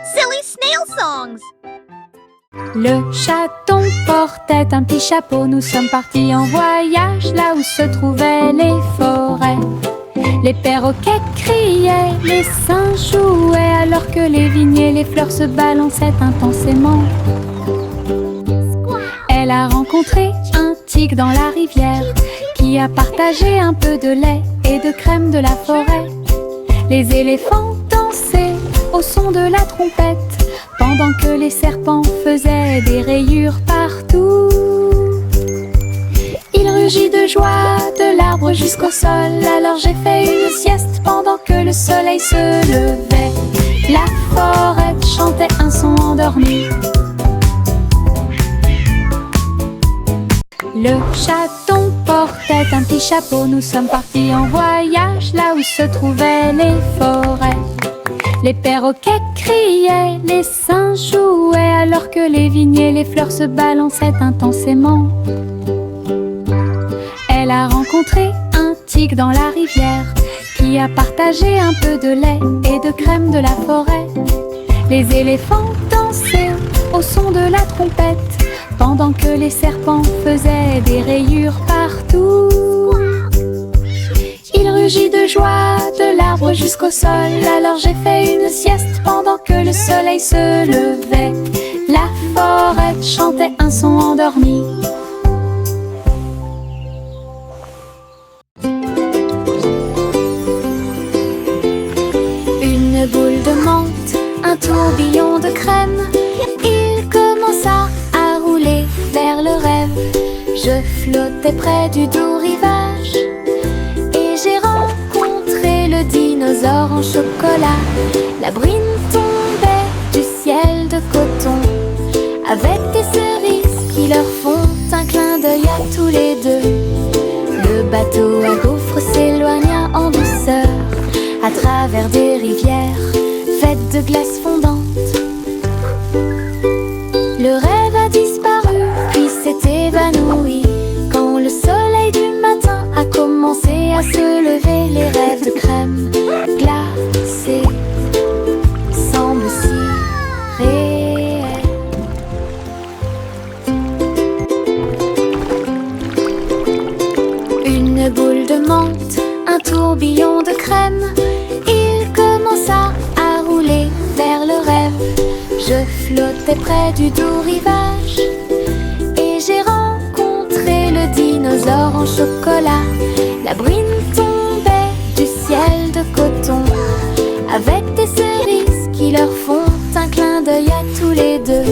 Silly snail songs! Le chaton portait un petit chapeau. Nous sommes partis en voyage là où se trouvaient les forêts. Les perroquets criaient, les singes jouaient, alors que les vignes et les fleurs se balançaient intensément. Elle a rencontré un tigre dans la rivière qui a partagé un peu de lait et de crème de la forêt. Les éléphants dansaient au son de la trompette pendant que les serpents faisaient des rayures partout. Il rugit de joie de l'arbre jusqu'au sol. Alors j'ai fait une sieste pendant que le soleil se levait. La forêt chantait un son endormi. Le chaton portait un petit chapeau. Nous sommes partis en voyage là où se trouvaient les forêts. Les perroquets criaient, les singes jouaient, alors que les vignes et les fleurs se balançaient intensément. Elle a rencontré un tigre dans la rivière qui a partagé un peu de lait et de crème de la forêt. Les éléphants dansaient au son de la trompette pendant que les serpents faisaient des rayures partout. Il rugit de joie de l'arbre jusqu'au sol. Alors j'ai fait une sieste pendant que le soleil se levait. La forêt chantait un son endormi. Une boule de menthe, un tourbillon de crème. Il commença à rouler vers le rêve. Je flottais près du doux rivage et j'ai rencontré le dinosaure en chocolat. La bruine tombait du ciel de coton avec des cerises qui leur font un clin d'œil à tous les deux. Le bateau à gaufres s'éloigna en douceur à travers des rivières faites de glace fondante. Le rêve a disparu puis s'est évanoui quand le soleil du matin a commencé à se lever. Les rêves de crème glacée semblent si réels. Une boule de menthe, un tourbillon de crème. Il commença à rouler vers le rêve. Je flottais près du doux rivage et j'ai rencontré le dinosaure en chocolat. La bruine tombait du ciel de coton avec des cerises qui leur font un clin d'œil à tous les deux.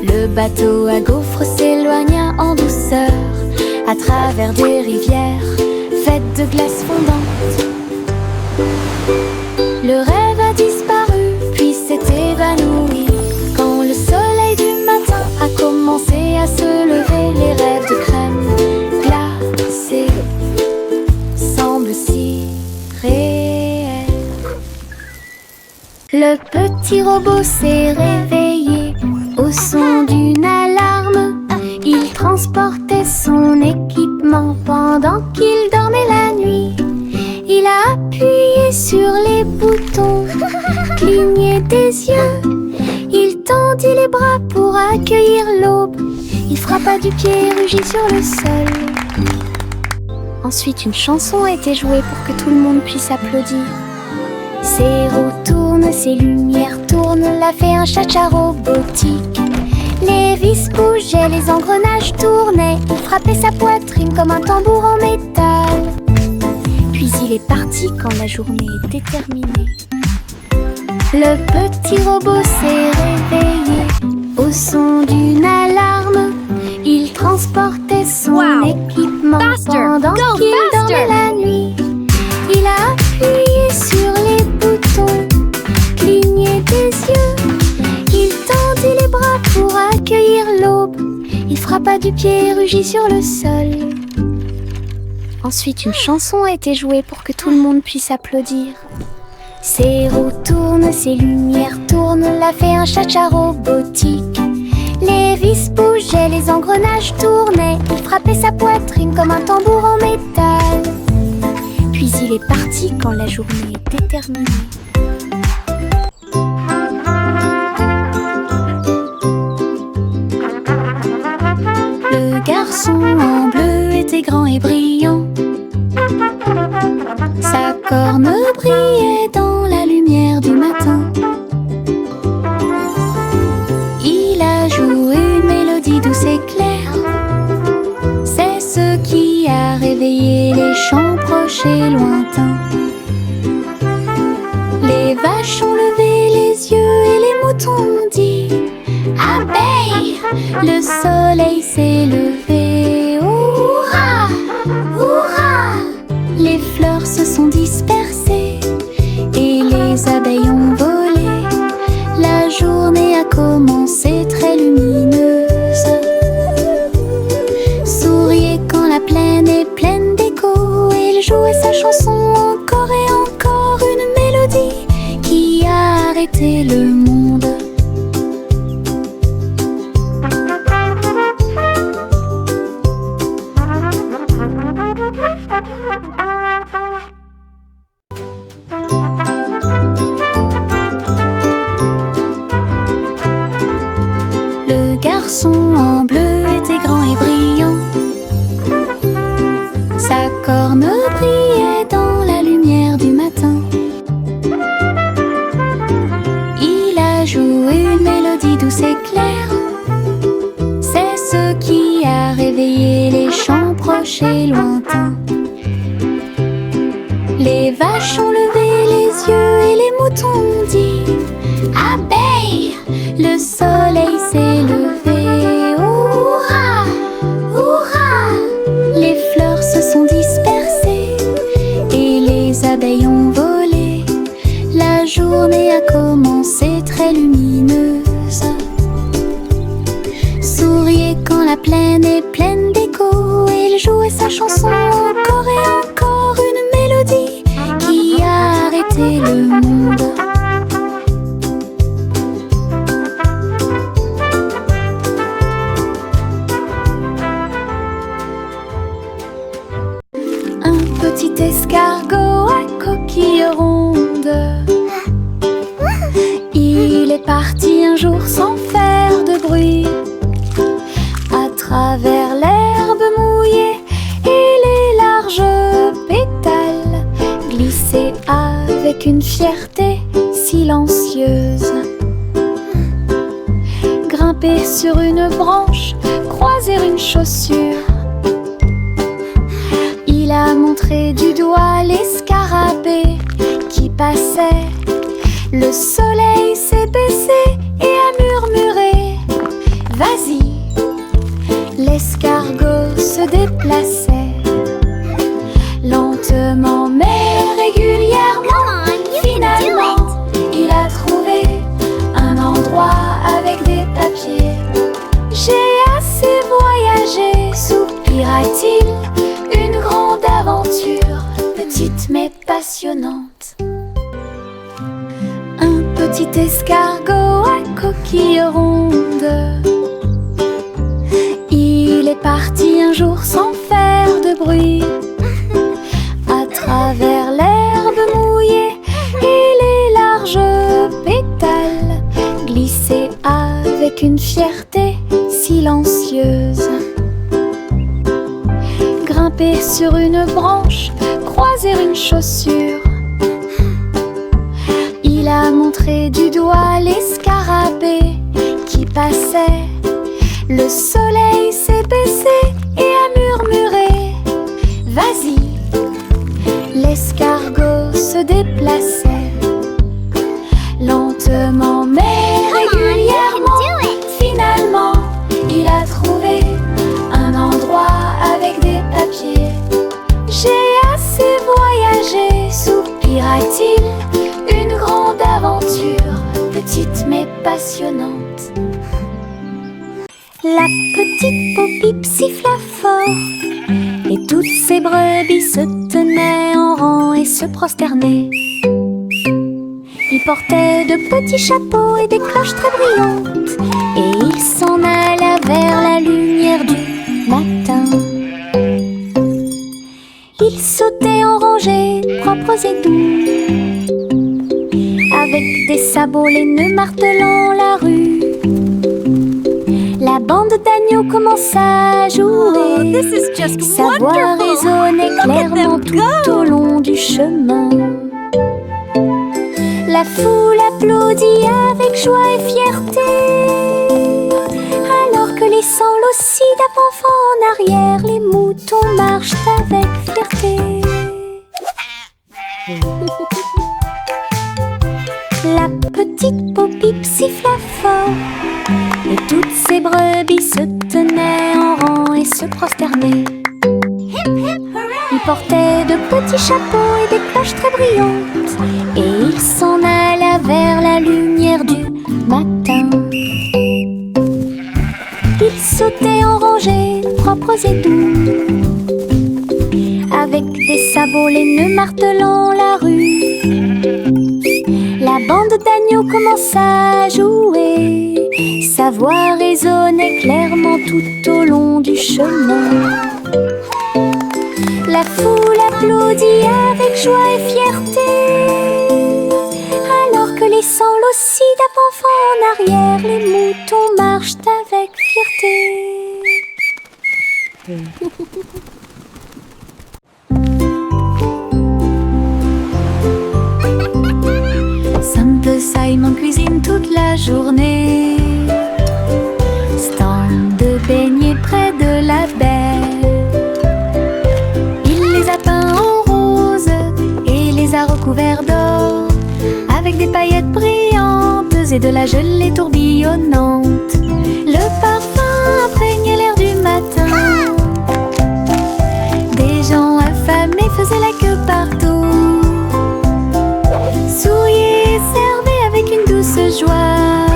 Le bateau à gaufres s'éloigna en douceur à travers des rivières faites de glace fondante. Le rêve a disparu puis s'est évanoui quand le soleil du matin a commencé à se lever. Les rêves de crème glacée semblent si réels. Le petit robot s'est réveillé au son d'une alarme. Il transportait son équipement pendant qu'il dormait la nuit. Il a appuyé sur les boutons, cligné des yeux. Il tendit les bras pour accueillir l'aube. Il frappa du pied et rugit sur le sol. Ensuite, une chanson a été jouée pour que tout le monde puisse applaudir. Ses roues tournent, ses lumières tournent, l'a fait un cha-cha robotique. Les vis bougeaient, les engrenages tournaient. Il frappait sa poitrine comme un tambour en métal. Puis il est parti quand la journée était terminée. Le petit robot s'est réveillé au son d'une alarme. Il transportait son équipement pendant qu'il dormait la nuit. Il a appuyé sur les boutons, cligné des yeux. Il tendit les bras pour accueillir l'aube. Il frappa du pied et rugit sur le sol. Ensuite, une chanson a été jouée pour que tout le monde puisse applaudir. Ses roues tournent, ses lumières tournent, l'a fait un cha-cha robotique. Les vis bougeaient, les engrenages tournaient. Il frappait sa poitrine comme un tambour en métal. Puis il est parti quand la journée était terminée. garçon en bleu était grand et brillant. Sa corne brillait dans la lumière du matin. Il a joué une mélodie douce et claire. C'est ce qui a réveillé les chants proches et lointains. Les vaches ont levé les yeux et les moutons ont dit: abeille, le soleil s'est levé. Hurrah, hurrah! Les fleurs se sont dispersées et les abeilles ont volé. La journée a commencé très lumineuse. Souriez quand la plaine est pleine d'écho. Il jouait sa chanson encore et encore, une mélodie qui a arrêté le monde. Le garçon en bleu était grand et brillant. Sa corne brillait dans la lumière du matin. Il a joué une mélodie douce et claire. C'est ce qui a réveillé les chants proches et lointains. Les vaches ont levé les yeux et les moutons ont dit: abeille, le soleil s'est levé. Hurrah, hurrah! Les fleurs se sont dispersées et les abeilles ont volé. La journée a commencé très lumineuse. Souriez quand la plaine est pleine d'écho. Il jouait sa chanson encore et encore, une mélodie qui a arrêté le monde. Un petit escargot à coquille ronde. Il est parti un jour sans faire de bruit, à travers l'herbe mouillée et les larges pétales, glisser avec une fierté silencieuse. Grimper sur une branche, croiser une chaussure. Il a montré du doigt les scarabées qui passaient. Le soleil s'est baissé et a murmuré: vas-y. L'escargot se déplaçait lentement mais régulièrement. Finalement, il a trouvé un endroit avec des papiers. J'ai assez voyagé, soupira-t-il. Une grande aventure, petite mais passionnante. Un petit escargot à coquille ronde. Il est parti un jour sans faire de bruit, à travers l'herbe mouillée et les larges pétales, glisser avec une fierté silencieuse. Grimper sur une branche, croiser une chaussure. Il a montré du doigt les scarabées qui passaient. Le soleil s'est baissé et a murmuré: vas-y. L'escargot se déplaçait lentement mais régulièrement. Finalement, il a trouvé un endroit avec des papiers. J'ai assez voyagé, soupira-t-il. Une grande aventure, petite mais passionnante. La petite Poppip siffla fort et toutes ses brebis se tenaient en rang et se prosternaient. Ils portaient de petits chapeaux et des cloches très brillantes, et ils s'en alla vers la lumière du matin. Ils sautaient en rangées propres et doux, avec des sabots laineux martelant la rue. La bande d'agneaux commence à jouer. Oh, this is just Sa voix wonderful. résonnait Look at clairement them tout go. au long du chemin. La foule applaudit avec joie et fierté, alors que laissant aussi d'avant en arrière, les moutons marchent avec fierté. La petite Popip siffla fort, et toutes ces brebis se tenaient en rang et se prosternaient. Ils portaient de petits chapeaux et des cloches très brillantes, et ils s'en alla vers la lumière du matin. Ils sautaient en rangées propres et doux, avec des sabots laineux martelant la rue. La bande d'agneaux commença à jouer, sa voix résonnait clairement tout au long du chemin. La foule applaudit avec joie et fierté, alors que laissant aussi d'avant en arrière, les moutons marchent avec fierté. Simple Simon cuisine toute la journée, stand de beignets près de la baie. Il les a peints en rose et les a recouverts d'or, avec des paillettes brillantes et de la gelée tourbillonnante. Le parfum imprégnait l'air du matin. Des gens affamés faisaient la queue partout, souriaient et servaient avec une douce joie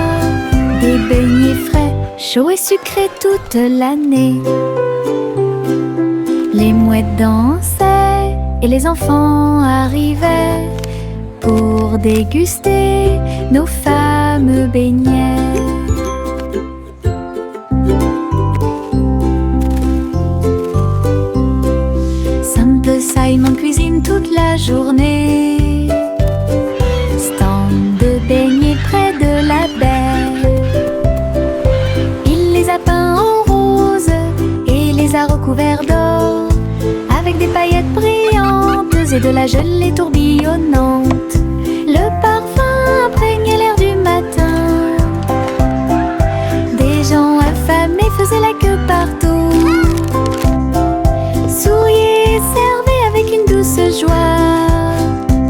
des beignets frais, chauds et sucrés toute l'année. Les mouettes dansaient et les enfants arrivaient pour déguster nos fameux beignets. Simple Simon cuisine toute la journée, stand de beignets près de la baie. Il les a peints en rose et les a recouverts d'or, avec des paillettes brillantes et de la gelée tourbillonnante. Le parfum imprégnait l'air du matin. Des gens affamés faisaient la queue partout, souriaient et servaient avec une douce joie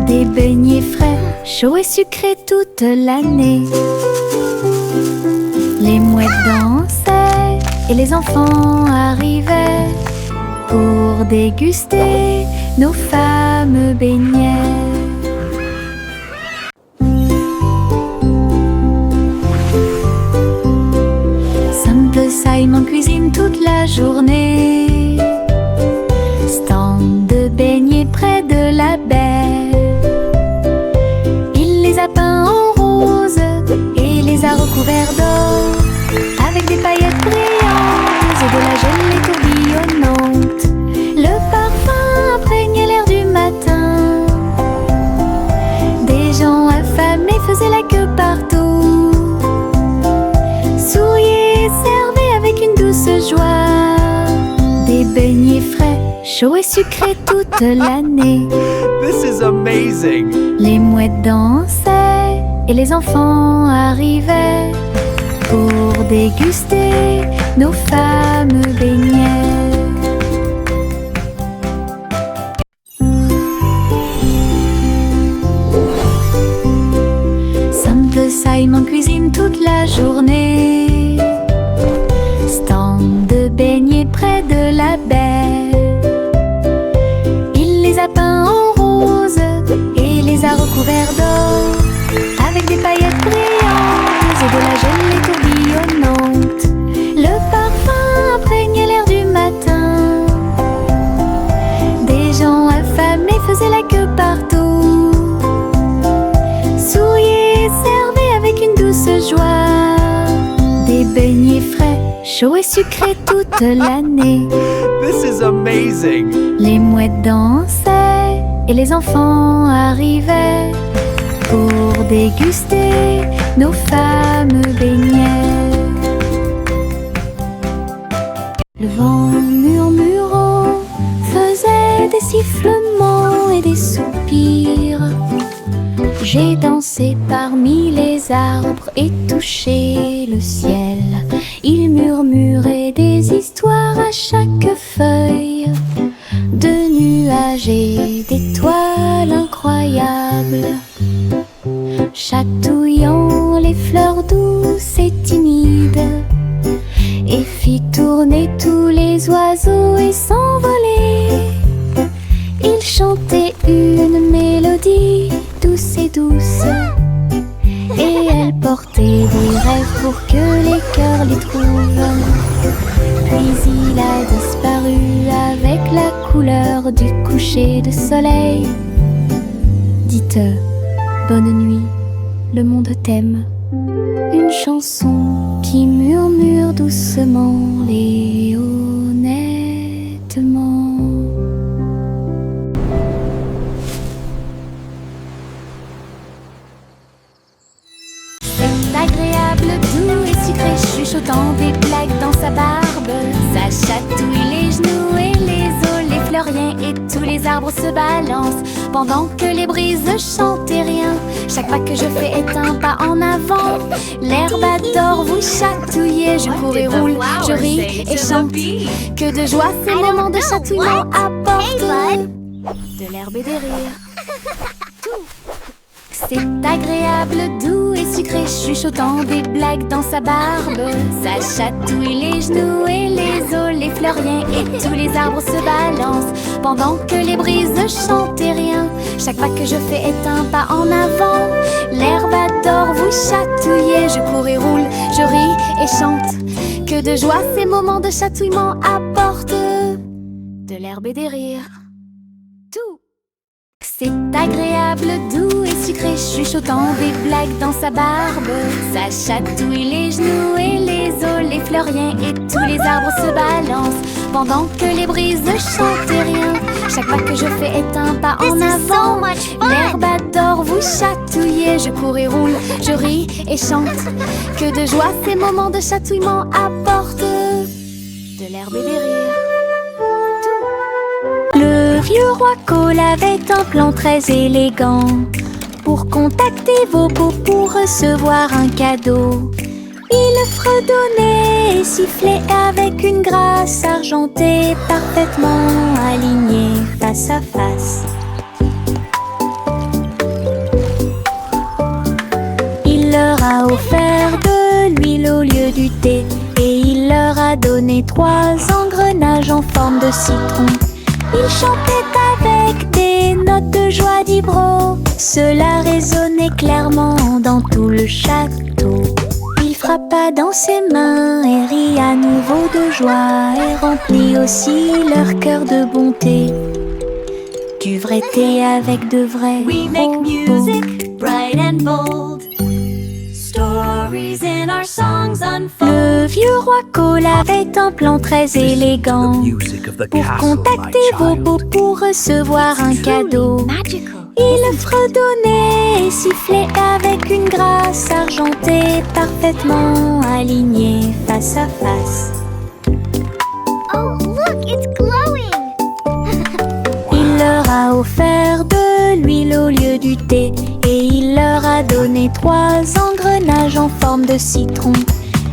des beignets frais, chauds et sucrés toute l'année. Les mouettes dansaient et les enfants arrivaient pour déguster nos fameux beignets. Simple Simon cuisine toute la journée, stand de beignets près de la baie. Il les a peints en rose et les a recouverts d'or, avec des paillettes brillantes et de la gelée tourbillonnante. Le parfum imprégnait l'air du matin. Des gens affamés faisaient la queue partout, souriaient et servaient avec une douce joie des beignets frais, chauds et sucrés toute l'année. This is amazing! Les mouettes dansaient et les enfants arrivaient pour déguster nos fameux beignets. Simple Simon cuisine toute la journée, stand de beignets près de la baie. Il les a peints en rose et les a recouverts d'or, avec des paillettes brillantes et de la gelée tourbillonnante. Le parfum imprégnait l'air du matin. Des gens affamés faisaient la queue partout, souriaient et servaient avec une douce joie des beignets frais, chauds et sucrés toute l'année. This is amazing! Les mouettes dansaient et les enfants arrivaient pour déguster nos fameux beignets. Le vent murmurant faisait des sifflements et des soupirs. J'ai dansé parmi les arbres et touché le ciel. Il murmurait des histoires à chaque feuille, de nuages et d'étoiles incroyables, chatouillant les fleurs douces et timides, et fit tourner tous les oiseaux et s'envoler. Il chantait une mélodie douce et douce, et elle portait des rêves pour que les cœurs les trouvent. Puis il a disparu avec la couleur du coucher de soleil. Dites bonne nuit, le monde t'aime. Une chanson qui murmure doucement et honnêtement. C'est agréable, doux et sucré, chuchotant des blagues dans sa barbe. Ça chatouille les genoux et les os, les fleuriens et tous les arbres se balancent pendant que les brises chantent et rien. Chaque pas que je fais est un pas en avant. L'herbe adore vous chatouiller. Je cours et roule, je ris et chante. Que de joie ces moments de chatouillement apportent de l'herbe et des rires. C'est agréable, doux et sucré, chuchotant des blagues dans sa barbe. Ça chatouille les genoux et les os, les fleuriens et tous les arbres se balancent pendant que les brises chantent et rien. Chaque pas que je fais est un pas en avant. L'herbe adore vous chatouiller. Je cours et roule, je ris et chante. Que de joie ces moments de chatouillement apportent de l'herbe et des rires. Tout. C'est agréable, doux et sucré, chuchotant des blagues dans sa barbe. Ça chatouille les genoux et les os, les fleuriens et tous les arbres se balancent pendant que les brises chantent et rien. Chaque pas que je fais est un pas en avant. L'herbe adore vous chatouiller. Je cours et roule, je ris et chante. Que de joie ces moments de chatouillement apportent de l'herbe et des rires. Le vieux roi Cole avait un plan très élégant pour contacter vos beaux pour recevoir un cadeau. Il fredonnait et sifflait avec une grâce argentée parfaitement alignée face à face. Il leur a offert de l'huile au lieu du thé et il leur a donné 3 engrenages en forme de citron. Il chantait avec des notes de joie d'Ibro. Cela résonnait clairement dans tout le château. Il frappa dans ses mains et rit à nouveau de joie et remplit aussi leur cœur de bonté. Du vrai thé avec de vrais We make music bright and bold. Stories in our songs unfold. Le vieux roi Cole avait un plan très élégant pour contacter vos beaux pour recevoir un cadeau. Il fredonnait et sifflait avec une grâce argentée parfaitement alignée face à face. Oh, look, it's glowing! Il leur a offert de l'huile au lieu du thé et il leur a donné 3 engrenages en forme de citron.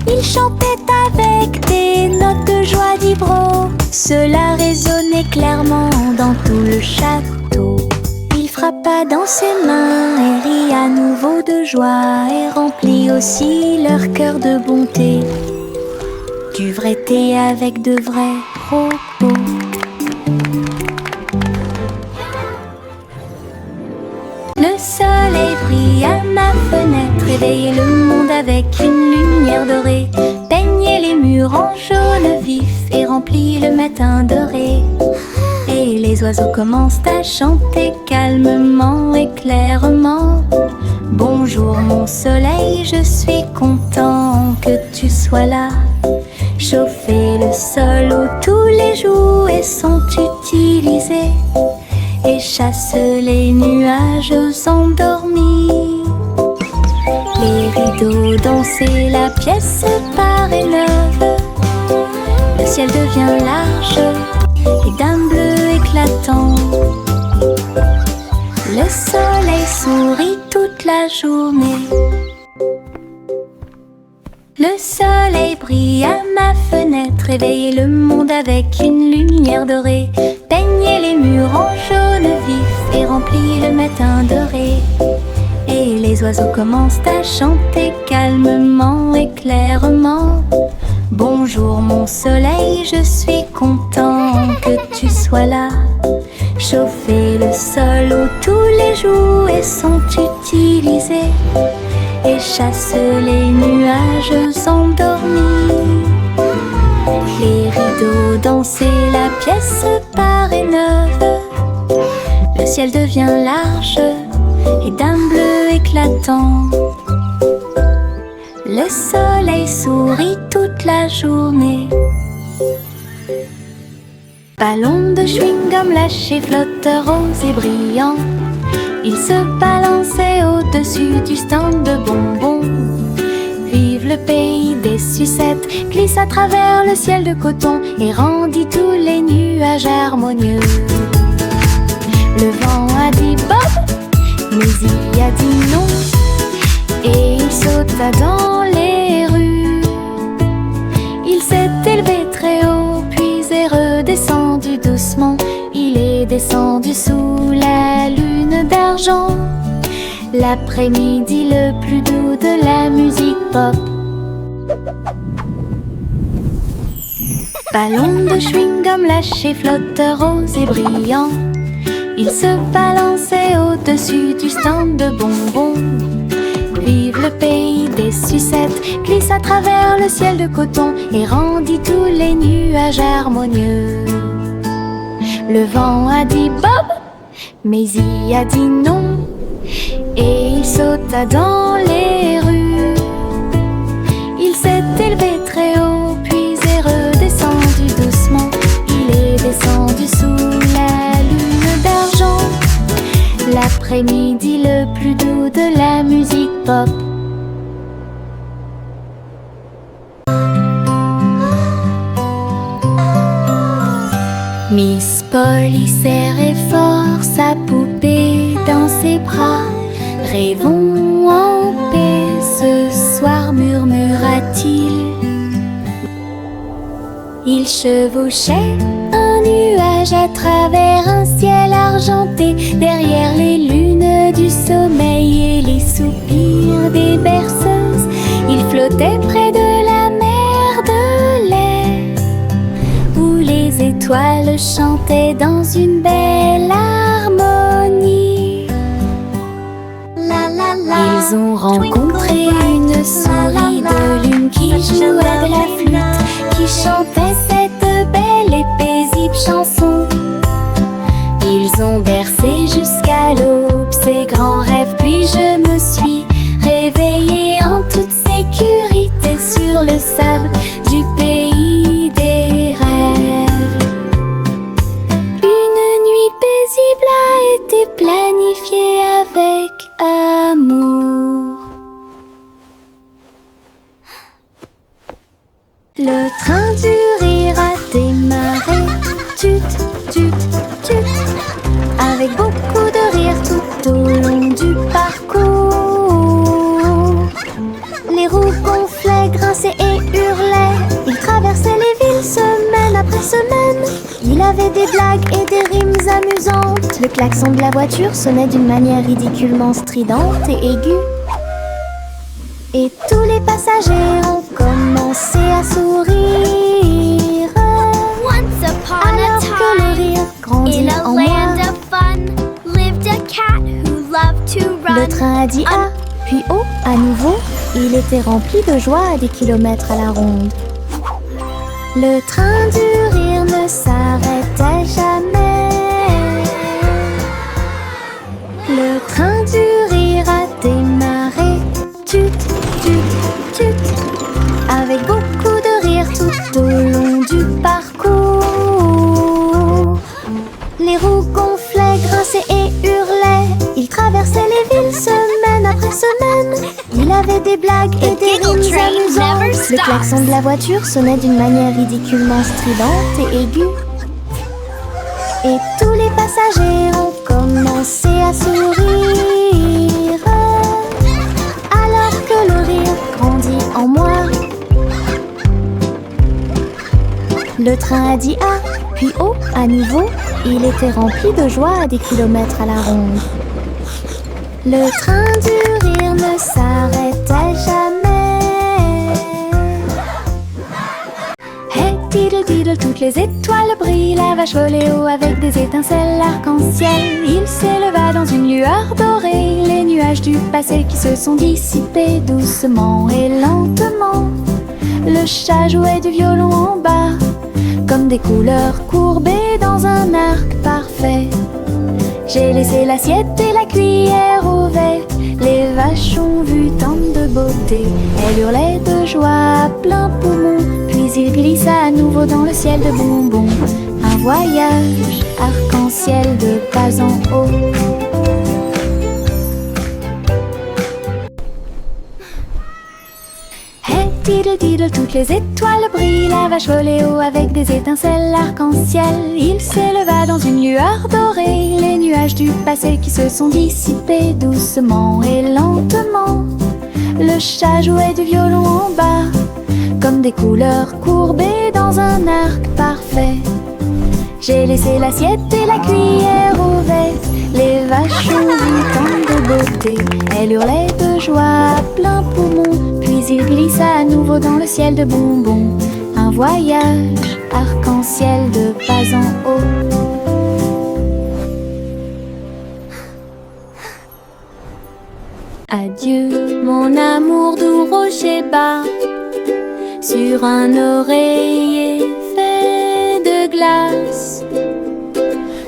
Il chantait avec des notes de joie d'Ibro. Cela résonnait clairement dans tout le château. Il frappa dans ses mains et rit à nouveau de joie et remplit aussi leur cœur de bonté. Du vrai thé avec de vrais propos. Le soleil brille à ma fenêtre, éveille le monde avec une lumière dorée. Peignez les murs en jaune vif et remplit le matin doré. Et les oiseaux commencent à chanter calmement et clairement. Bonjour mon soleil, je suis content que tu sois là. Chauffer le sol où tous les jouets sont utilisés et chasse les nuages endormis. Les rideaux danser, la pièce paraît neuve. Le ciel devient large et d'un bleu éclatant. Le soleil sourit toute la journée. Le soleil brille à ma fenêtre, réveille le monde avec une lumière dorée. Peignez les murs en jaune vif et remplit le matin doré. Et les oiseaux commencent à chanter calmement et clairement. Bonjour mon soleil, je suis content que tu sois là. Chauffer le sol où tous les jouets sont utilisés et chasse les nuages endormis. Les rideaux dansent et la pièce paraît neuve. Le ciel devient large et d'un bleu éclatant. Le soleil sourit toute la journée. Ballon de chewing-gum lâché, flotteur rose et brillant. Il se balançait au-dessus du stand de bonbons. Vive le pays des sucettes, glisse à travers le ciel de coton et rendit tous les nuages harmonieux. Le vent a dit Bob, mais il a dit non. Et il sauta dans les rues. Il s'est élevé très haut, puis est redescendu doucement. Il est descendu sous la lune d'argent. L'après-midi le plus doux de la musique pop. Ballon de chewing-gum lâché, flotteur rose et brillant. Il se balançait au-dessus du stand de bonbons. Vive le pays des sucettes, glisse à travers le ciel de coton et rendit tous les nuages harmonieux. Le vent a dit Bob, mais il a dit non. Et il sauta dans les rues. Il s'est élevé très haut, puis est redescendu doucement. Il est descendu sous la lune d'argent. L'après-midi le plus doux de la musique pop. Miss Polly serrait fort sa poupée dans ses bras. Rêvons en paix ce soir, murmura-t-il. Il chevauchait un nuage à travers un ciel argenté, derrière les lunes du sommeil et les soupirs des berceuses. Il flottait près de la mer de lait, où les étoiles chantaient dans une belle harmonie. Ils ont rencontré une souris de lune qui jouait de la flûte, qui chantait cette belle et paisible chanson. Ils ont bercé jusqu'à l'aube ces grands rêves, puis je me suis réveillée en toute sécurité sur le sable du pays des rêves. Une nuit paisible a été planifiée avec amour. Le train du rire a démarré, tut, tut, tut, avec beaucoup de rire tout au long du parcours. Les roues gonflaient, grinçaient et hurlaient. Il traversait les villes semaine après semaine. Il avait des blagues et des rimes amusantes. Le klaxon de la voiture sonnait d'une manière ridiculement stridente et aiguë. Et tous les passagers ont commencé à sourire. Once upon a Alors que le time, rire grandit in a en land moi. of fun, lived a cat who loved to Le run. train a dit A, puis O à nouveau. Il était rempli de joie à des kilomètres à la ronde. Le train du rire ne s'arrêtait jamais. Le train du rire a démarré, tut, tut, tut, avec beaucoup de rire tout au long du parcours. Les roues gonflaient, grinçaient et hurlaient. Il traversait les villes semaine après semaine. Il avait des blagues et The des giggle rimes train amusantes. never Le stops. klaxon de la voiture sonnait d'une manière ridiculement stridente et aiguë. Et tous les passagers ont commencé à sourire, alors que le rire grandit en moi. Le train a dit A, puis O à nouveau. Il était rempli de joie à des kilomètres à la ronde. Le train du rire ne s'arrêtait jamais. Hey diddle diddle, toutes les étoiles brillent. La vache volait haut avec des étincelles arc-en-ciel. Il s'éleva dans une lueur dorée. Les nuages du passé qui se sont dissipés doucement et lentement. Le chat jouait du violon en bas, comme des couleurs courbées dans un arc parfait. J'ai laissé l'assiette et la cuillère ouvertes. Les vaches ont vu tant de beauté. Elles hurlaient de joie à plein poumon. Puis il glissa à nouveau dans le ciel de bonbons. Un voyage arc-en-ciel de pas en haut. Hey diddle diddle, toutes les étoiles brillent. La vache volait haut avec des étincelles arc-en-ciel. Il s'éleva dans une lueur dorée. Les nuages du passé qui se sont dissipés doucement et lentement. Le chat jouait du violon en bas, comme des couleurs courbées dans un arc parfait. J'ai laissé l'assiette et la cuillère ouvertes. Les vaches ont vu tant de beauté. Elles hurlaient de joie à plein poumon. Puis il glissa à nouveau dans le ciel de bonbons. Un voyage arc-en-ciel de pas en haut. Adieu mon amour doux rocher bas, sur un oreiller fait de glace.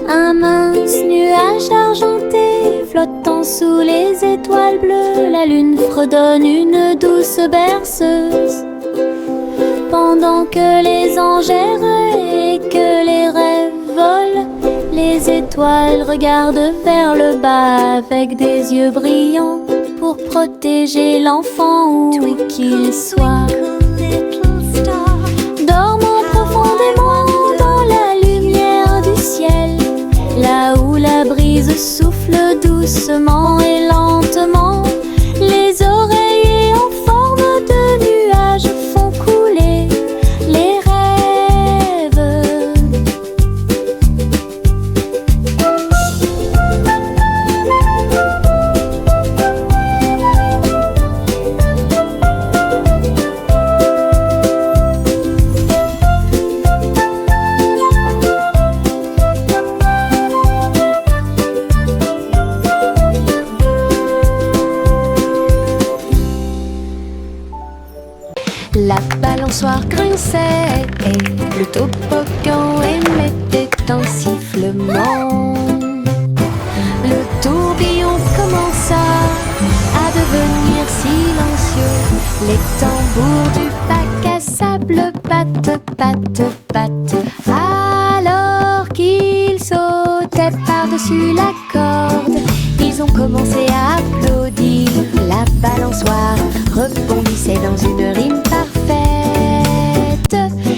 Un mince nuage argenté flottant sous les étoiles bleues. La lune fredonne une douce berceuse, pendant que les anges errent et que les rêves volent. Les étoiles regardent vers le bas avec des yeux brillants pour protéger l'enfant où qu'il soit. Dormons profondément dans la lumière du ciel, là où la brise souffle doucement et lentement. Les oreillers en forme de nuages font couler les rêves. La balançoire grinçait et le toboggan émettait un sifflement. Le tourbillon commença à devenir silencieux. Les tambours du bac à sable battent, battent, battent. Alors qu'ils sautaient par-dessus la corde, ils ont commencé à applaudir. La balançoire rebondissait dans une rime parfaite.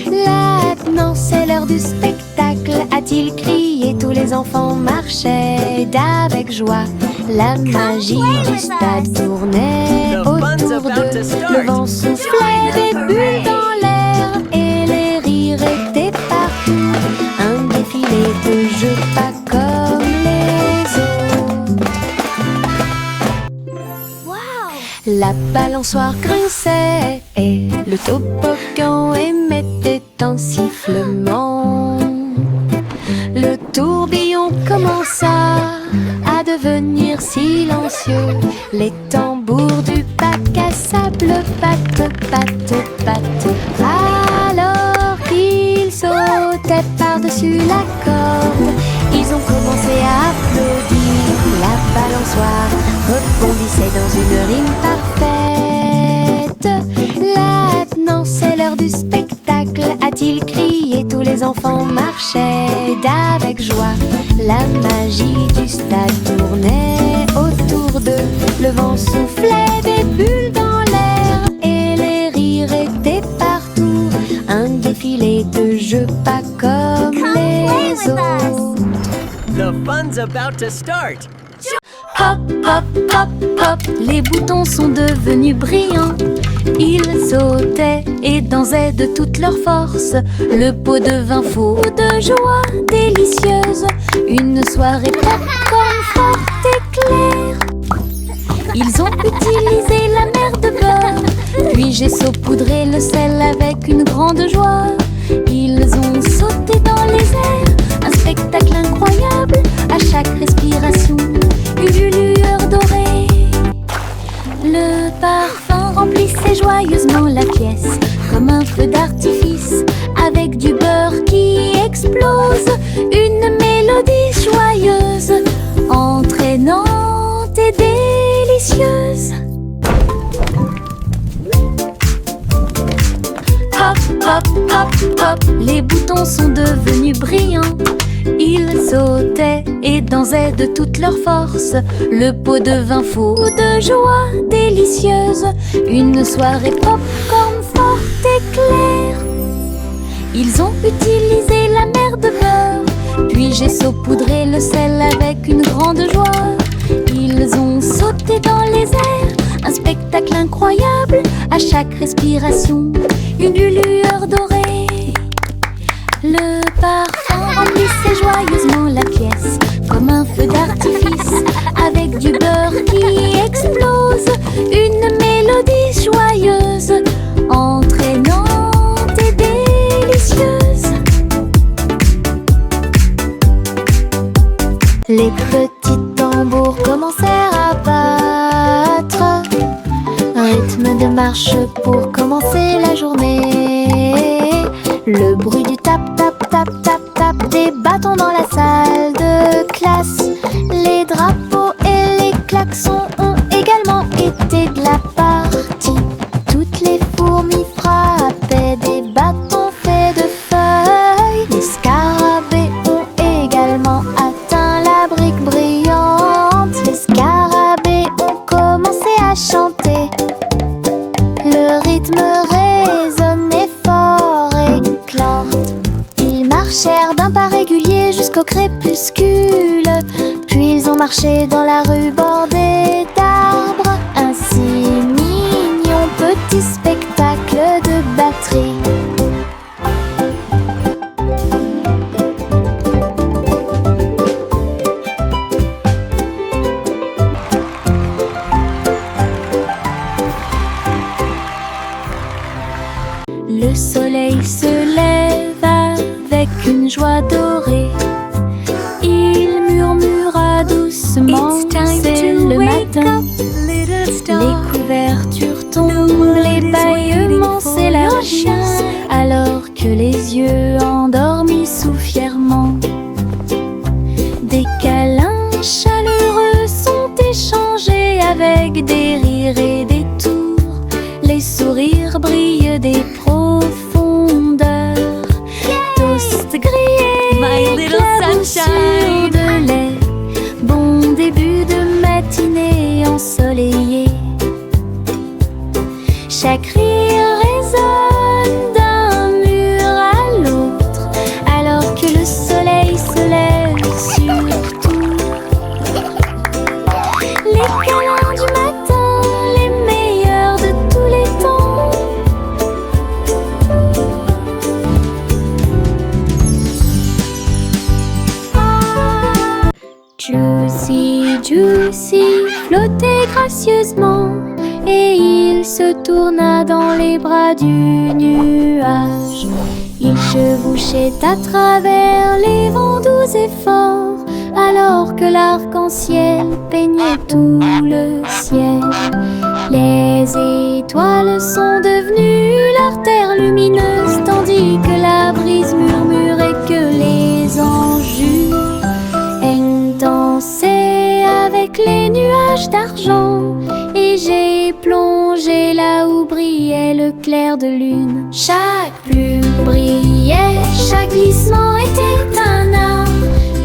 Maintenant c'est l'heure du spectacle, a-t-il crié. Tous les enfants marchaient avec joie. La magie du stade tournait autour d'eux. Le vent soufflait des bulles dans l'air et les rires étaient partout. Un défilé de jeux pas comme les autres. La balançoire grinçait et le toboggan émettait un sifflement. Le tourbillon commença à devenir silencieux. Les tambours du bac à sable battent, battent, battent. Alors qu'ils sautaient par-dessus la corde, ils ont commencé à applaudir. La balançoire rebondissait dans une rime parfaite. Maintenant c'est l'heure du spectacle, a-t-il crié. Tous les enfants marchaient avec joie. La magie du stade tournait autour bleu. Le vent soufflait des bulles dans l'air et les rires étaient partout. Un défilé de jeux pas comme les autres. The fun's about to start. Hop, hop, hop, hop, les boutons sont devenus brillants. Ils sautaient et dansaient de toute leur force. Le pot devint fou de joie délicieuse. Une soirée popcorn forte et claire. Ils ont utilisé la mer de beurre, puis j'ai saupoudré le sel avec une grande joie. Ils ont sauté dans les airs, un spectacle incroyable. À chaque respiration, une lueur dorée. Le parfum remplissait joyeusement la pièce, comme un feu d'artifice, avec du beurre qui explose. Une mélodie joyeuse, entraînante et délicieuse. Hop, hop, hop, hop, les boutons sont devenus brillants. Ils sautaient et dansaient de toute leur force. Le pot devint fou de joie délicieuse. Une soirée popcorn forte et claire. Ils ont utilisé la mer de beurre, puis j'ai saupoudré le sel avec une grande joie. Ils ont sauté dans les airs, un spectacle incroyable. À chaque respiration, une lueur dorée. Le parfum remplissait joyeusement la pièce, comme un feu d'artifice, avec du beurre qui explose. Une mélodie joyeuse, entraînante et délicieuse. Les petits tambours commencèrent à battre, rythme de marche pour commencer la journée. Le bruit du tap tap tap tap tap des bâtons dans la salle de classe. Les drapeaux et les klaxons ont également été de la partie. Toutes les fourmis frappaient des bâtons faits de feuilles. Les scarabées ont également atteint la brique brillante. Les scarabées ont commencé à chanter. Le rythme résonnait fort et clan. Ils marchèrent d'un pas régulier jusqu'au crépuscule. Puis ils ont marché dans la rue bordée d'arbres. Un si mignon petit spectacle de batterie. Le soleil se lève avec une joie dorée. Il murmura doucement, c'est le matin. Les couvertures tombent, les bâillements s'élargissent, alors que les yeux endormis soufflent fièrement. Des câlins chaleureux sont échangés avec des rires et des tours. Les sourires brillent des profondeurs. Toast grillé, My little sunshine. de lait. Bon début de matinée ensoleillée. Chaque rire résonne d'un mur à l'autre, alors que le soleil se lève sur tout. Les câlins du matin, les meilleurs de tous les temps. Juicy, Juicy flottait gracieusement et il se tourna dans les bras du nuage. Il chevauchait à travers les vents doux et forts, alors que l'arc-en-ciel peignait tout le ciel. Les étoiles sont devenues l'artère lumineuse, tandis que la brise murmurait que les anges dansaient avec les nuages d'argent. Et j'ai plongé là où brillait le clair de lune. Chaque plume brillait, chaque glissement était un art,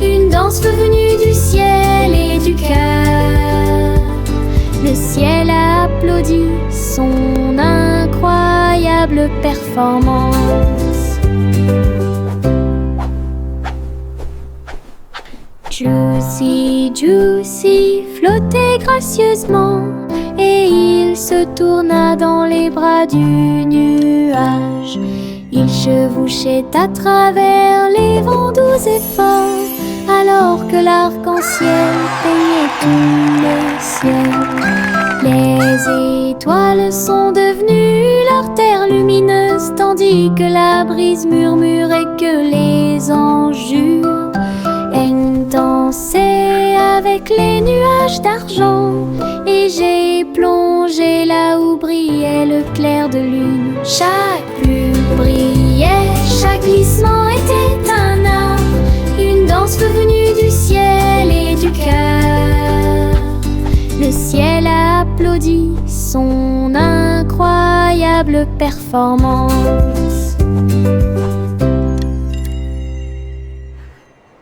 une danse venue du ciel et du cœur. son incroyable performance. Juicy, Juicy flottait gracieusement et il se tourna dans les bras du nuage. Il chevauchait à travers les vents doux et forts, alors que l'arc-en-ciel peignait tout le ciel. Les étoiles sont devenues leur terre lumineuse, tandis que la brise murmure et que les anges jurent. Elle dansait avec les nuages d'argent, et j'ai plongé là où brillait le clair de lune. Chaque plume brillait, chaque glissement était un art, une danse venue du ciel et du cœur. Le ciel applaudit son incroyable performance.